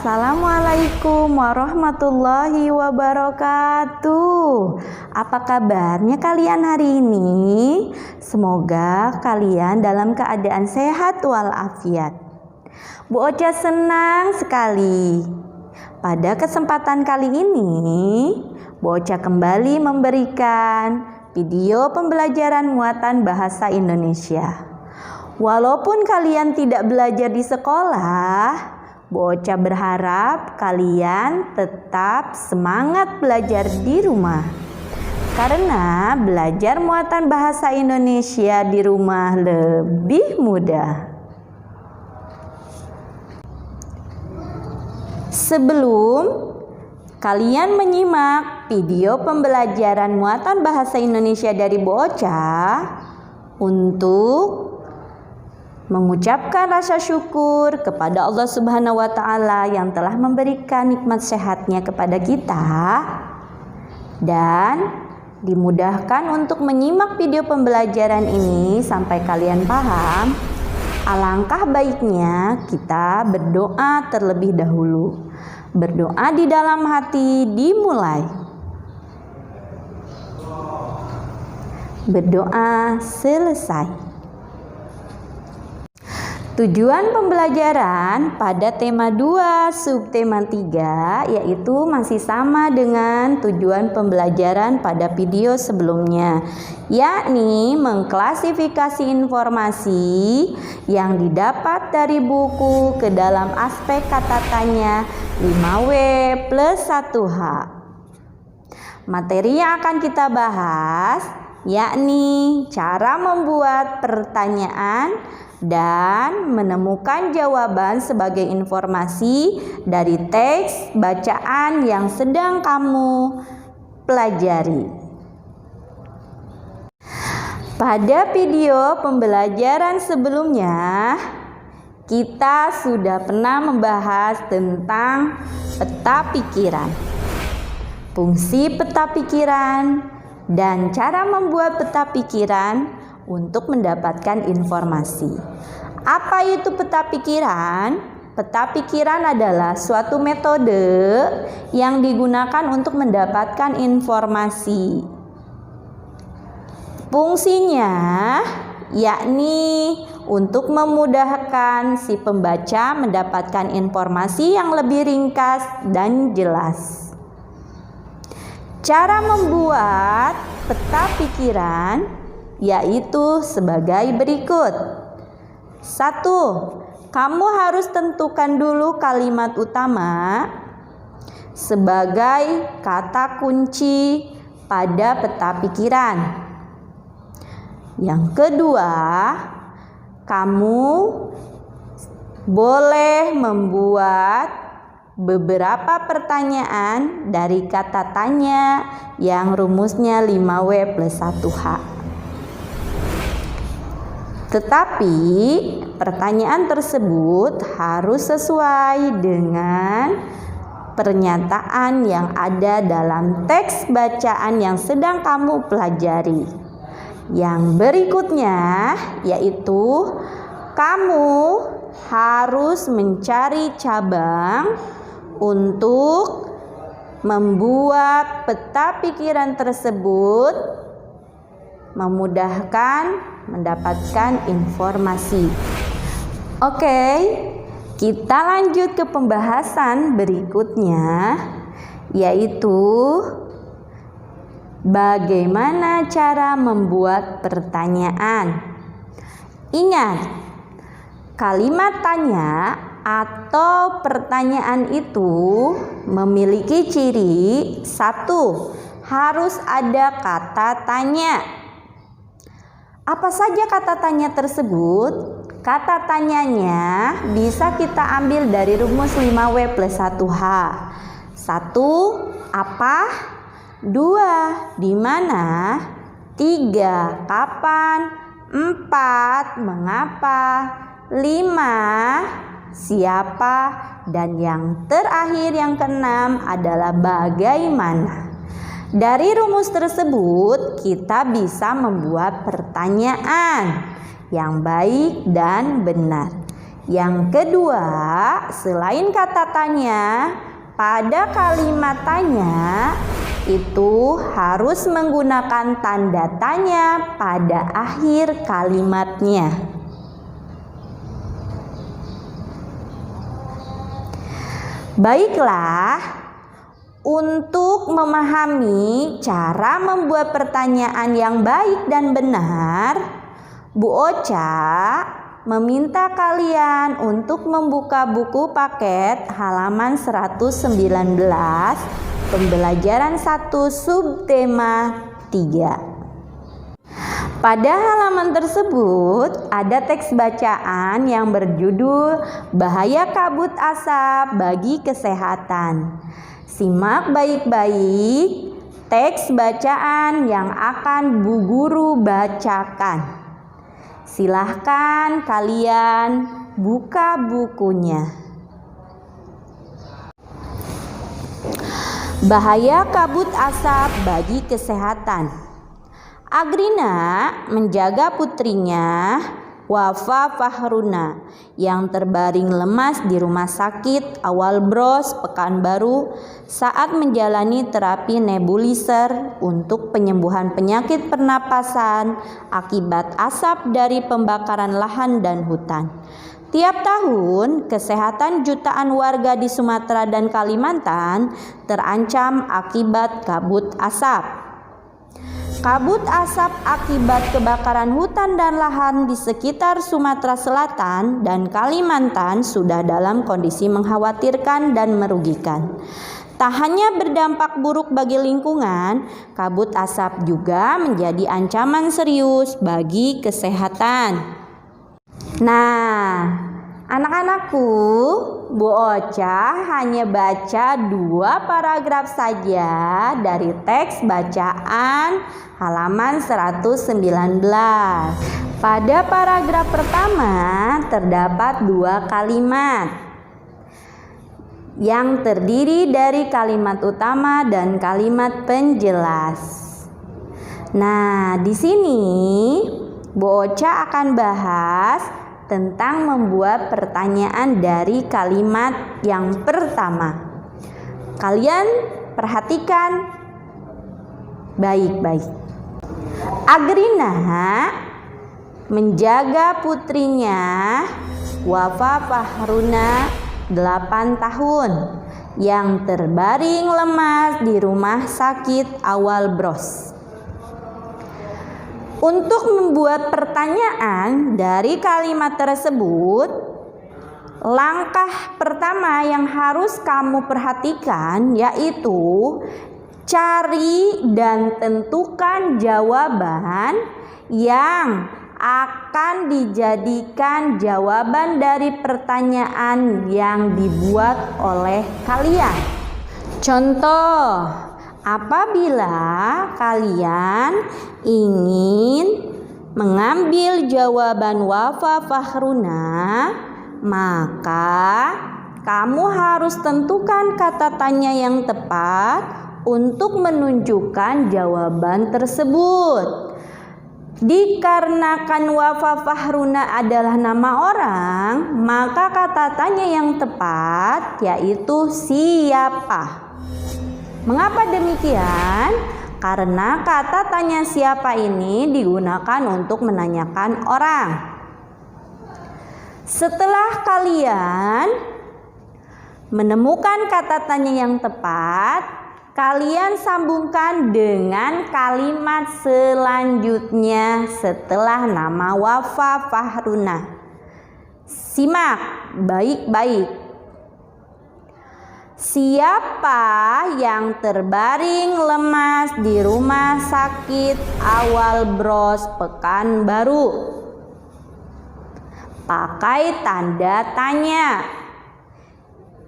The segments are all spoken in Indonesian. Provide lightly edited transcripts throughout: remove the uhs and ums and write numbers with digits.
Assalamualaikum warahmatullahi wabarakatuh. Apa kabarnya kalian hari ini? Semoga kalian dalam keadaan sehat walafiat. Bu Ocha senang sekali. Pada kesempatan kali ini, Bu Ocha kembali memberikan video pembelajaran muatan bahasa Indonesia. Walaupun kalian tidak belajar di sekolah, Bu Ocha berharap kalian tetap semangat belajar di rumah. Karena belajar muatan bahasa Indonesia di rumah lebih mudah. Sebelum kalian menyimak video pembelajaran muatan bahasa Indonesia dari Bu Ocha, untuk mengucapkan rasa syukur kepada Allah Subhanahu wa Ta'ala yang telah memberikan nikmat sehatnya kepada kita dan dimudahkan untuk menyimak video pembelajaran ini sampai kalian paham. Alangkah baiknya kita berdoa terlebih dahulu. Berdoa di dalam hati dimulai. Berdoa selesai. Tujuan pembelajaran pada tema 2 subtema 3 yaitu masih sama dengan tujuan pembelajaran pada video sebelumnya, yakni mengklasifikasi informasi yang didapat dari buku ke dalam aspek kata tanya 5W plus 1H. Materi yang akan kita bahas yakni cara membuat pertanyaan dan menemukan jawaban sebagai informasi dari teks bacaan yang sedang kamu pelajari. Pada video pembelajaran sebelumnya, kita sudah pernah membahas tentang peta pikiran, fungsi peta pikiran, dan cara membuat peta pikiran untuk mendapatkan informasi. Apa itu peta pikiran? Peta pikiran adalah suatu metode yang digunakan untuk mendapatkan informasi. Fungsinya yakni untuk memudahkan si pembaca mendapatkan informasi yang lebih ringkas dan jelas. Cara membuat peta pikiran yaitu sebagai berikut. 1. Kamu harus tentukan dulu kalimat utama sebagai kata kunci pada peta pikiran. Yang kedua, kamu boleh membuat beberapa pertanyaan dari kata tanya yang rumusnya 5W plus 1H. Tetapi pertanyaan tersebut harus sesuai dengan pernyataan yang ada dalam teks bacaan yang sedang kamu pelajari. Yang berikutnya yaitu kamu harus mencari cabang untuk membuat peta pikiran tersebut memudahkan mendapatkan informasi. Oke, kita lanjut ke pembahasan berikutnya, yaitu bagaimana cara membuat pertanyaan. Ingat, kalimat tanya atau pertanyaan itu memiliki ciri. 1. Harus ada kata tanya. Apa saja kata tanya tersebut? Kata tanyanya bisa kita ambil dari rumus 5W plus 1H. 1. Apa? 2. Di mana? 3. Kapan? 4. Mengapa? 5. Siapa? Dan yang terakhir yang keenam adalah bagaimana. Dari rumus tersebut kita bisa membuat pertanyaan yang baik dan benar. Yang kedua, selain kata tanya, pada kalimat tanya itu harus menggunakan tanda tanya pada akhir kalimatnya. Baiklah, untuk memahami cara membuat pertanyaan yang baik dan benar, Bu Ocha meminta kalian untuk membuka buku paket halaman 119, pembelajaran 1 subtema 3. Pada halaman tersebut ada teks bacaan yang berjudul Bahaya Kabut Asap Bagi Kesehatan. Simak baik-baik teks bacaan yang akan Bu Guru bacakan. Silahkan kalian buka bukunya. Bahaya kabut asap bagi kesehatan. Agrina menjaga putrinya Wafa Fahruna yang terbaring lemas di rumah sakit Awal Bros, Pekanbaru saat menjalani terapi nebulizer untuk penyembuhan penyakit pernapasan akibat asap dari pembakaran lahan dan hutan. Tiap tahun, kesehatan jutaan warga di Sumatera dan Kalimantan terancam akibat kabut asap. Kabut asap akibat kebakaran hutan dan lahan di sekitar Sumatera Selatan dan Kalimantan sudah dalam kondisi mengkhawatirkan dan merugikan. Tak hanya berdampak buruk bagi lingkungan, kabut asap juga menjadi ancaman serius bagi kesehatan. Nah, anak-anakku, Bu Ocha hanya baca 2 paragraf saja dari teks bacaan halaman 119. Pada paragraf pertama terdapat 2 kalimat yang terdiri dari kalimat utama dan kalimat penjelas. Nah, di sini Bu Ocha akan bahas tentang membuat pertanyaan dari kalimat yang pertama. Kalian perhatikan baik-baik. Agrina menjaga putrinya Wafa Fahruna 8 tahun yang terbaring lemas di rumah sakit Awal Bros. Untuk membuat pertanyaan dari kalimat tersebut, langkah pertama yang harus kamu perhatikan yaitu cari dan tentukan jawaban yang akan dijadikan jawaban dari pertanyaan yang dibuat oleh kalian. Contoh, apabila kalian ingin mengambil jawaban Wafa Fahruna, maka kamu harus tentukan kata tanya yang tepat untuk menunjukkan jawaban tersebut. Dikarenakan Wafa Fahruna adalah nama orang, maka kata tanya yang tepat yaitu siapa. Mengapa demikian? Karena kata tanya siapa ini digunakan untuk menanyakan orang. Setelah kalian menemukan kata tanya yang tepat, kalian sambungkan dengan kalimat selanjutnya setelah nama Wafa Fahruna. Simak baik-baik. Siapa yang terbaring lemas di rumah sakit Awal Bros, Pekanbaru? Pakai tanda tanya.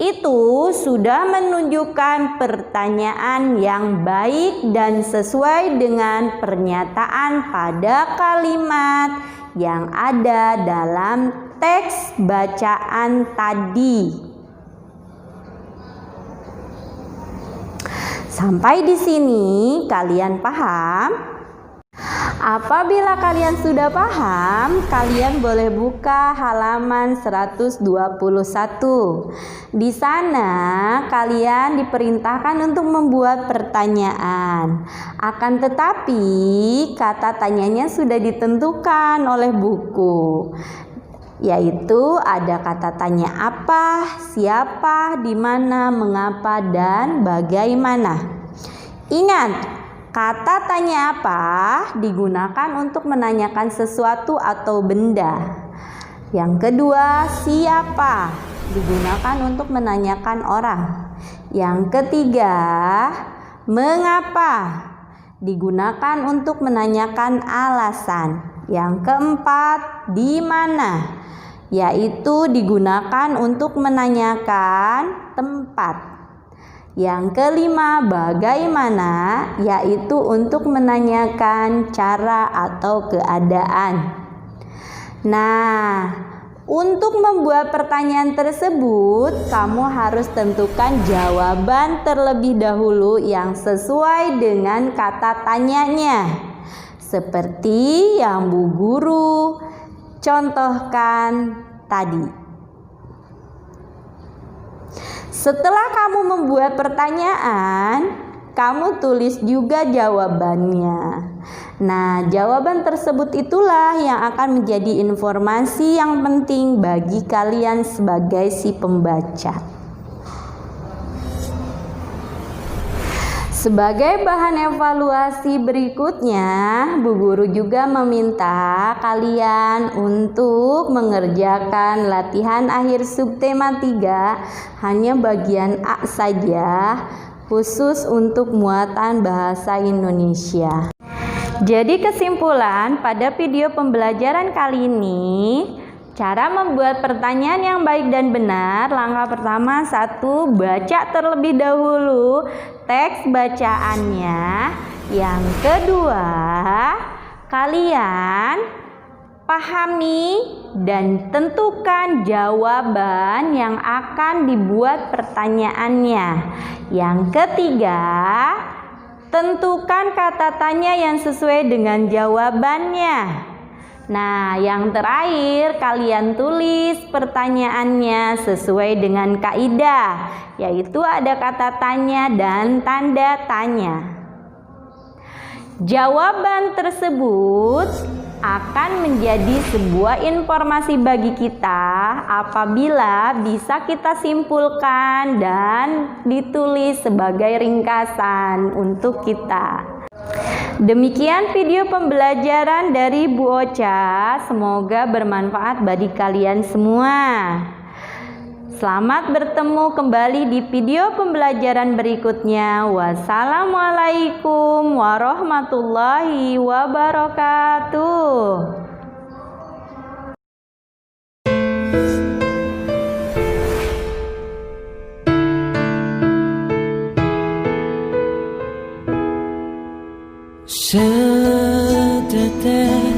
Itu sudah menunjukkan pertanyaan yang baik dan sesuai dengan pernyataan pada kalimat yang ada dalam teks bacaan tadi. Sampai di sini kalian paham? Apabila kalian sudah paham, kalian boleh buka halaman 121. Di sana kalian diperintahkan untuk membuat pertanyaan. Akan tetapi kata tanyanya sudah ditentukan oleh buku. Yaitu ada kata tanya apa, siapa, di mana, mengapa, dan bagaimana. Ingat, kata tanya apa digunakan untuk menanyakan sesuatu atau benda. Yang kedua, siapa digunakan untuk menanyakan orang. Yang ketiga, mengapa digunakan untuk menanyakan alasan. Yang keempat, di mana, yaitu digunakan untuk menanyakan tempat. Yang kelima, bagaimana, yaitu untuk menanyakan cara atau keadaan. Nah, untuk membuat pertanyaan tersebut, kamu harus tentukan jawaban terlebih dahulu yang sesuai dengan kata tanyanya. Seperti yang Bu Guru contohkan tadi. Setelah kamu membuat pertanyaan, kamu tulis juga jawabannya. Nah, jawaban tersebut itulah yang akan menjadi informasi yang penting bagi kalian sebagai si pembaca. Sebagai bahan evaluasi berikutnya, Bu Guru juga meminta kalian untuk mengerjakan latihan akhir subtema 3 hanya bagian A saja, khusus untuk muatan bahasa Indonesia. Jadi kesimpulan pada video pembelajaran kali ini, cara membuat pertanyaan yang baik dan benar. Langkah pertama, 1, baca terlebih dahulu teks bacaannya. Yang kedua, kalian pahami dan tentukan jawaban yang akan dibuat pertanyaannya. Yang ketiga, tentukan kata tanya yang sesuai dengan jawabannya. Nah, yang terakhir, kalian tulis pertanyaannya sesuai dengan kaidah, yaitu ada kata tanya dan tanda tanya. Jawaban tersebut akan menjadi sebuah informasi bagi kita apabila bisa kita simpulkan dan ditulis sebagai ringkasan untuk kita. Demikian video pembelajaran dari Bu Ocha, semoga bermanfaat bagi kalian semua. Selamat bertemu kembali di video pembelajaran berikutnya. Wassalamualaikum warahmatullahi wabarakatuh. Setetes